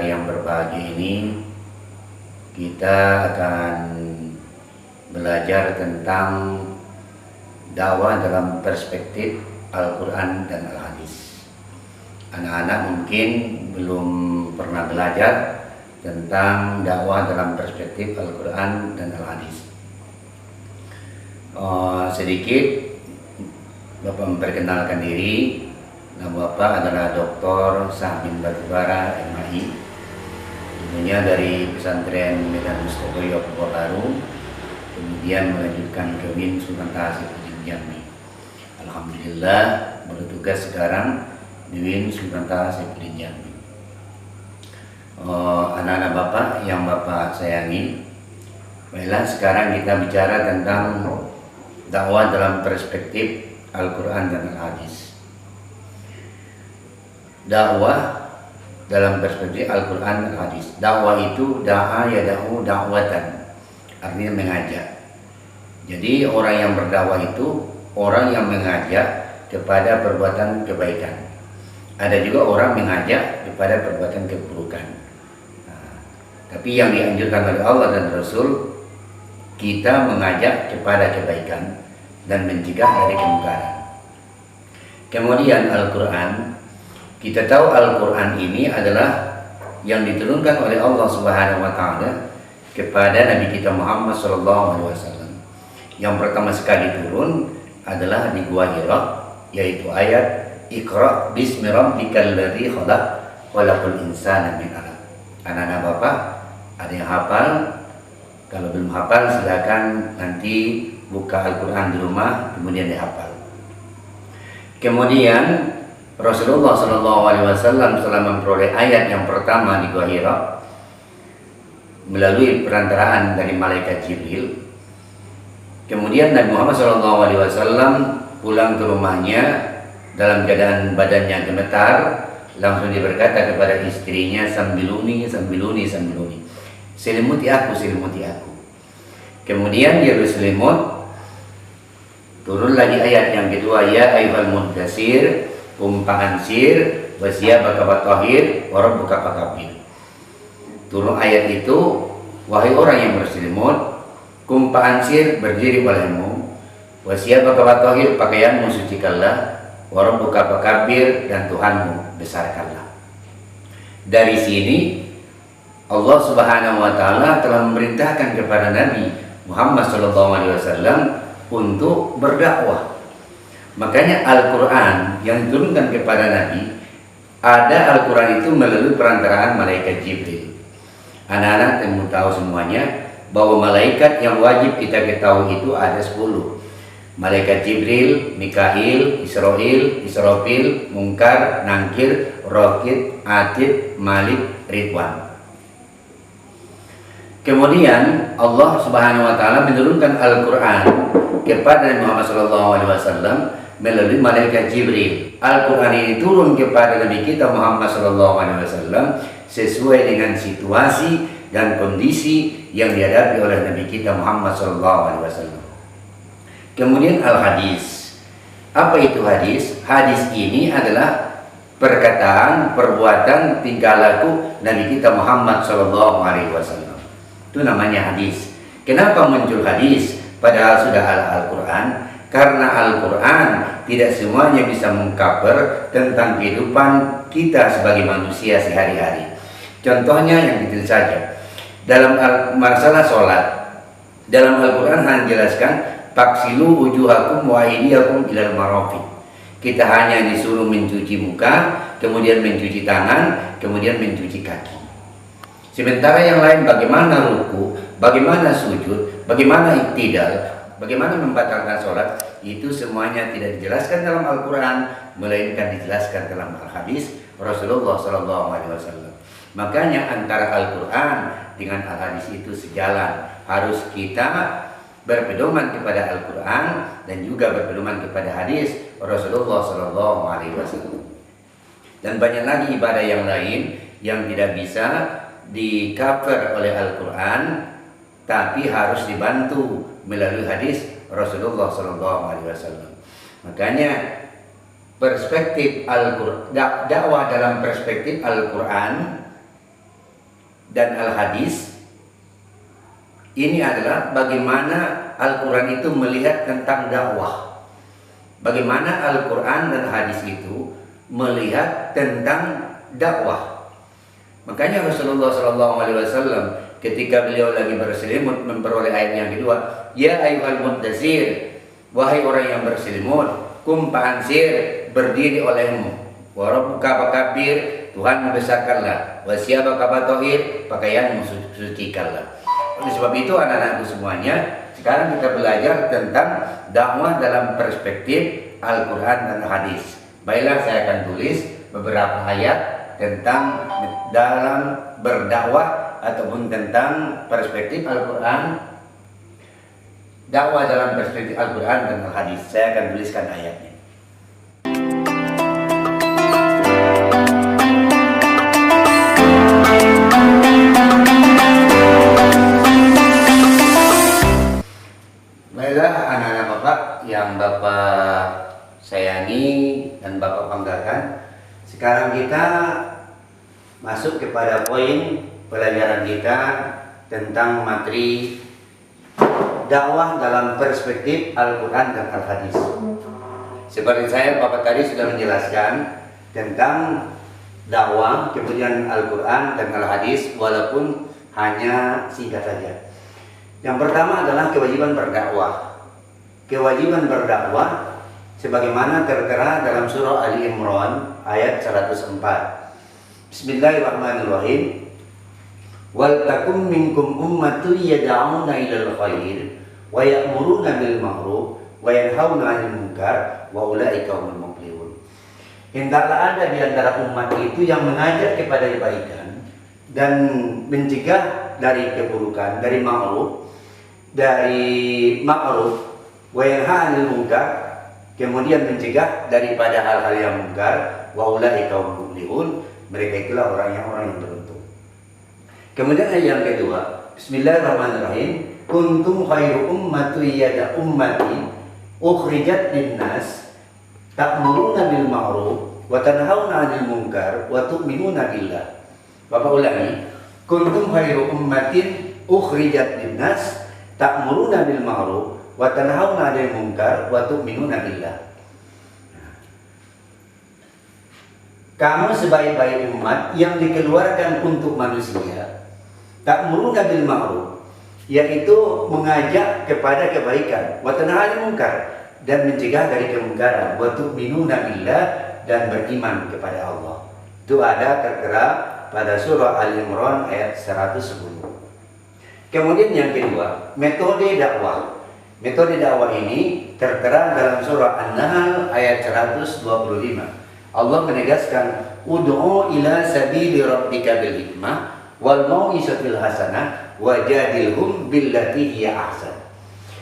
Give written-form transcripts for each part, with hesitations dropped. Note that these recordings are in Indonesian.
hari yang berbahagia ini kita akan belajar tentang dakwah dalam perspektif Al-Quran dan Al-Hadis. Anak-anak mungkin belum pernah belajar tentang dakwah dalam perspektif Al-Quran dan Al-Hadis. Sedikit Bapak memperkenalkan diri. Nama Bapak adalah Dr. Sahmin Batubara, MAI, tentunya dari pesantren Medan Mustokoyo Pekanbaru, kemudian melanjutkan ke Win Sultan Taha-Saifuddin Jambi. Alhamdulillah bertugas sekarang di Win Sultan Taha-Saifuddin Jambi. Anak-anak Bapak yang Bapak sayangi, baiklah sekarang kita bicara tentang dakwah dalam perspektif Al-Quran dan Al-Hadis. Dakwah dalam perspektif Al-Quran dan Al-Hadis. Dakwah itu da'a yada'u da'watan, artinya mengajak. Jadi orang yang berdakwah itu orang yang mengajak kepada perbuatan kebaikan. Ada juga orang mengajak kepada perbuatan keburukan. Tapi yang dianjurkan oleh Allah dan Rasul, kita mengajak kepada kebaikan dan mencegah dari kemungkaran. Kemudian Al-Quran, kita tahu Al-Quran ini adalah yang diturunkan oleh Allah Subhanahu wa Ta'ala kepada Nabi kita Muhammad SAW. Yang pertama sekali turun adalah di Gua Hira, yaitu ayat Iqra bismi rabbikal ladzi khalaq khalaqal insana min 'alaq. Anak-anak Bapak, ada yang hafal? Kalau belum hafal silakan nanti buka Al-Quran di rumah kemudian dihafal. Kemudian Rasulullah SAW setelah memperoleh ayat yang pertama di Gua Hira melalui perantaraan dari malaikat Jibril. Kemudian Nabi Muhammad SAW pulang ke rumahnya dalam keadaan badannya gemetar. Langsung dia berkata kepada istrinya, sambiluni, sambiluni, sambiluni, selimuti aku, selimuti aku. Kemudian dia berselimut. Turun lagi ayat yang kedua, ya ayyuhal muddatsir qum fa'anzir wasiyabaka fatahhir wa rabbuka fakabbir. Turun ayat itu, wahai orang yang berselimut, qum fa'anzir, berdiri olehmu, wasiyabaka fatahhir, pakaianmu sucikanlah, wa rabbuka fakabbir, dan Tuhanmu besarkanlah. Dari sini Allah Subhanahu wa Ta'ala telah memerintahkan kepada Nabi Muhammad SAW untuk berdakwah. Makanya Al-Quran yang diturunkan kepada Nabi, ada Al-Quran itu melalui perantaraan malaikat Jibril. Anak-anak tentu tahu semuanya bahwa malaikat yang wajib kita ketahui itu ada 10. Malaikat Jibril, Mikail, Israfil, Munkar, Nankir, Raqib, Atid, Malik, Ridwan. Kemudian Allah Subhanahu wa Ta'ala menurunkan Al-Quran kepada Nabi Muhammad SAW melalui malaikat Jibril. Al-Quran ini turun kepada Nabi kita Muhammad SAW sesuai dengan situasi dan kondisi yang dihadapi oleh Nabi kita Muhammad SAW. Kemudian Al-Hadis. Apa itu hadis? Hadis ini adalah perkataan, perbuatan, tingkah laku Nabi kita Muhammad SAW. Itu namanya hadis. Kenapa muncul hadis padahal sudah Al-Quran? Karena Al-Quran tidak semuanya bisa mengcover tentang kehidupan kita sebagai manusia sehari-hari. Contohnya yang kecil saja. Dalam masalah sholat, dalam Al-Quran hanya jelaskan faksilu wujuhakum wa aydiyakum ilal marafiq. Kita hanya disuruh mencuci muka, kemudian mencuci tangan, kemudian mencuci kaki. Sementara yang lain, bagaimana ruku, bagaimana sujud, bagaimana iktidal, bagaimana membatalkan sholat, itu semuanya tidak dijelaskan dalam Al-Quran, melainkan dijelaskan dalam Al-Hadis Rasulullah SAW. Makanya antara Al-Quran dengan Al-Hadis itu sejalan. Harus kita berpedoman kepada Al-Quran dan juga berpedoman kepada hadis Rasulullah SAW. Dan banyak lagi ibadah yang lain yang tidak bisa di-cover oleh Al-Quran, tapi harus dibantu melalui hadis Rasulullah SAW. Makanya perspektif Al-Quran, dakwah dalam perspektif Al-Quran dan al-hadis ini adalah bagaimana Al-Quran itu melihat tentang dakwah. Bagaimana Al-Quran dan hadis itu melihat tentang dakwah. Makanya Rasulullah SAW ketika beliau lagi berselimut memperoleh ayat yang kedua, ya ayyuhal muddasir, wahai orang yang berselimut, kum fa'ansir, berdiri olehmu, wa rabbuka fakabbir, Tuhan membesarkanlah, wa siyabaka fatahhir, pakaianmu sucikanlah. Oleh sebab itu anak-anakku semuanya, sekarang kita belajar tentang dakwah dalam perspektif Al-Quran dan hadis. Baiklah, saya akan tulis beberapa ayat tentang dalam berdakwah ataupun tentang perspektif Al-Quran, dakwah dalam perspektif Al-Quran dan hadis. Saya akan tuliskan ayatnya. Baiklah anak-anak Bapak yang Bapak sayangi dan Bapak banggakan, sekarang kita masuk kepada poin pelajaran kita tentang materi dakwah dalam perspektif Al-Quran dan Al-Hadis. Seperti saya Bapak tadi sudah menjelaskan tentang dakwah, kemudian Al-Quran dan Al-Hadis, walaupun hanya singkat saja. Yang pertama adalah kewajiban berdakwah. Kewajiban berdakwah sebagaimana tertera dalam surah Ali Imran ayat 104. Bismillahirrahmanirrahim. Wal takum minkum ummatun yad'una ilal khair wa ya'muruna bil ma'ruf wa yanhauna 'anil munkar wa ulaika humul muflihun. Hendaklah ada di antara umat itu yang mengajak kepada kebaikan dan mencegah dari keburukan, dari ma'ruf wa yanha 'anil munkar, kemudian mencegah daripada hal-hal yang munkar, wa ulaika humul muflihun, mereka itulah orang yang beruntung. Kemudian ayat yang kedua, Bismillahirrahmanirrahim. Kuntum khairu ummati yada ummati ukhrijat linnas ta'muruna bil ma'ruf wa tanhauna 'anil munkar wa tu'minuna billah. Bapak ulangi. Kuntum khairu ummatin ukhrijat linnas ta'muruna bil ma'ruf wa tanhauna 'anil munkar wa tu'minuna billah. Kamu sebaik-baik umat yang dikeluarkan untuk manusia. Ta'muruna bil ma'ruf, yaitu mengajak kepada kebaikan, wa tanhauna 'anil munkar, dan mencegah dari kemungkaran, wa tu'minuna billah, dan beriman kepada Allah. Itu ada tertera pada surah Al-Imran ayat 110. Kemudian yang kedua, metode dakwah. Metode dakwah ini tertera dalam surah An-Nahl ayat 125. Allah menegaskan, ud'u ila sabili rabbika bil hikmah wal mau'izatil hasanah wajadilhum billati hiya ahsan.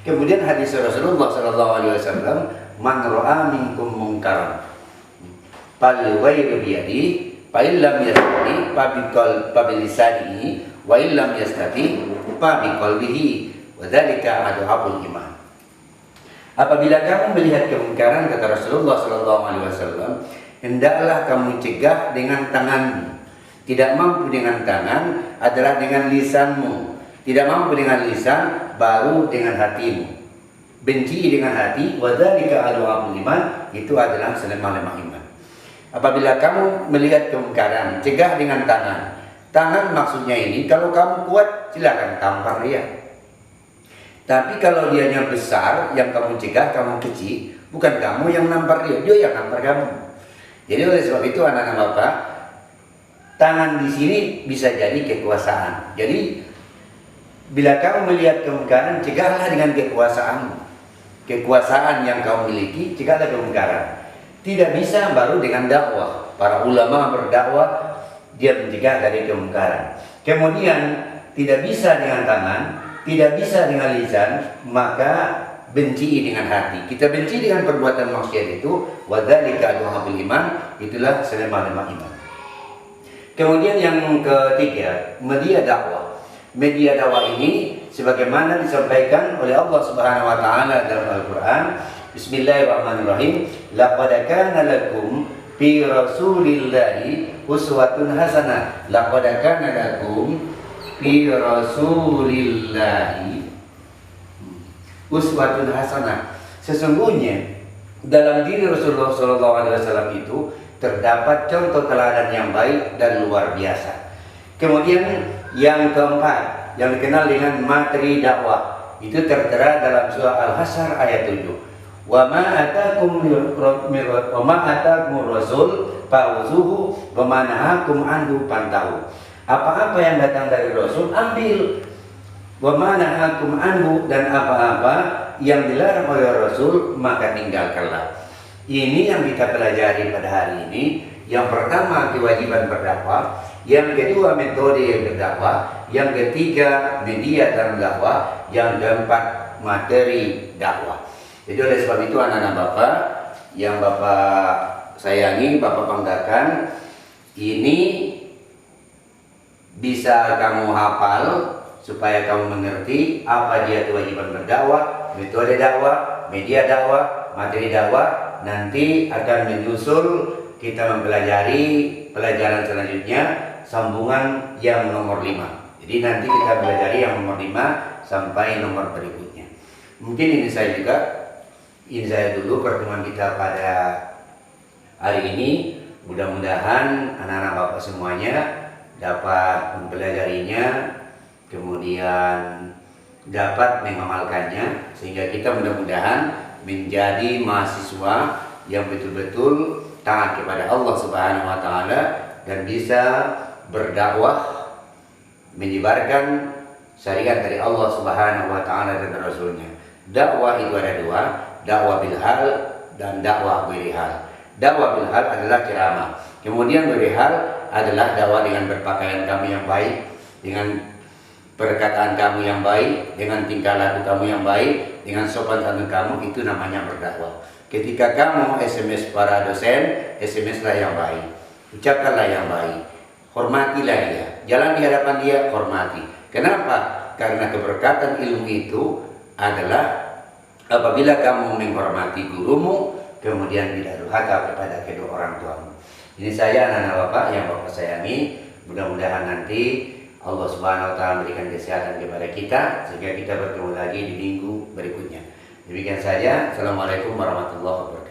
Kemudian hadis Rasulullah SAW, man ra'a minkum munkaran falyughayyirhu biyadihi fa illam yastati fa bilisanihi wa illam yastati fa biqalbihi wa dzalika adhabul iman. Apabila kamu melihat kemungkaran, kata Rasulullah SAW, hendaklah kamu cegah dengan tanganmu. Tidak mampu dengan tangan adalah dengan lisanmu. Tidak mampu dengan lisan baru dengan hatimu. Benci dengan hati, wadzalika adhabul iman, itu adalah selemah-lemah iman. Apabila kamu melihat kemungkaran, cegah dengan tangan. Tangan maksudnya ini, kalau kamu kuat silakan tampar dia. Tapi kalau dianya besar, yang kamu cegah, kamu kecil, bukan kamu yang nampar dia, dia yang nampar kamu. Jadi oleh sebab itu anak-anak Bapak, tangan di sini bisa jadi kekuasaan. Jadi bila kamu melihat kemungkaran, cegahlah dengan kekuasaanmu. Kekuasaan yang kamu miliki, cegahlah kemungkaran. Tidak bisa baru dengan dakwah. Para ulama berdakwah, dia mencegah dari kemungkaran. Kemudian tidak bisa dengan tangan, tidak bisa dengan lisan, maka benci dengan hati. Kita benci dengan perbuatan maksiat itu, wadzalika adhabul iman, itulah selemah-lemah iman. Kemudian yang ketiga, media dakwah. Media dakwah ini sebagaimana disampaikan oleh Allah Subhanahu wa taala dalam Al-Qur'an, Bismillahirrahmanirrahim. Laqad kana lakum fi Rasulillahi uswatun hasanah. Laqad kana lakum fi Rasulillahi uswatun hasanah. Sesungguhnya dalam diri Rasulullah SAW itu terdapat contoh teladan yang baik dan luar biasa. Kemudian yang keempat, yang dikenal dengan materi dakwah, itu tertera dalam surah Al-Hasyr ayat 7. Wa ma atakum rasul fa'uzuhu wa ma nahakum anhu pantahu. Apa-apa yang datang dari Rasul ambil. Wa ma nahakum anhu, dan apa-apa yang dilarang oleh Rasul maka tinggalkanlah. Ini yang kita pelajari pada hari ini. Yang pertama, kewajiban berdakwah. Yang kedua, metode berdakwah. Yang ketiga, media dalam dakwah. Yang keempat, materi dakwah. Jadi oleh sebab itu anak-anak Bapak yang Bapak sayangi, Bapak banggakan, ini bisa kamu hafal supaya kamu mengerti apa dia kewajiban berdakwah, metode dakwah, media dakwah, materi dakwah. Nanti akan menyusul kita mempelajari pelajaran selanjutnya, sambungan yang nomor 5. Jadi nanti kita pelajari yang nomor 5 sampai nomor berikutnya. Mungkin ini saya dulu pertemuan kita pada hari ini. Mudah-mudahan anak-anak Bapak semuanya dapat mempelajarinya, kemudian dapat mengamalkannya, sehingga kita mudah-mudahan menjadi mahasiswa yang betul-betul taat kepada Allah Subhanahu wa taala dan bisa berdakwah menyebarkan syariat dari Allah Subhanahu wa taala dan Rasulnya. Dakwah itu ada dua, dakwah bil hal dan dakwah ghairi hal. Dakwah bil hal adalah ceramah. Kemudian ghairi hal adalah dakwah dengan berpakaian kamu yang baik, dengan perkataan kamu yang baik, dengan tingkah laku kamu yang baik, dengan sopan santun kamu, itu namanya berdakwah. Ketika kamu SMS para dosen, SMS-lah yang baik, ucapkanlah yang baik, hormatilah dia, jalan di hadapan dia, hormati. Kenapa? Karena keberkatan ilmu itu adalah apabila kamu menghormati gurumu, kemudian tidak durhaka kepada kedua orang tuamu. Ini saya anak-anak Bapak yang Bapak sayangi. Mudah-mudahan nanti Allah Subhanahu wa taala memberikan kesehatan kepada kita sehingga kita bertemu lagi di minggu berikutnya. Demikian saja. Assalamualaikum warahmatullahi wabarakatuh.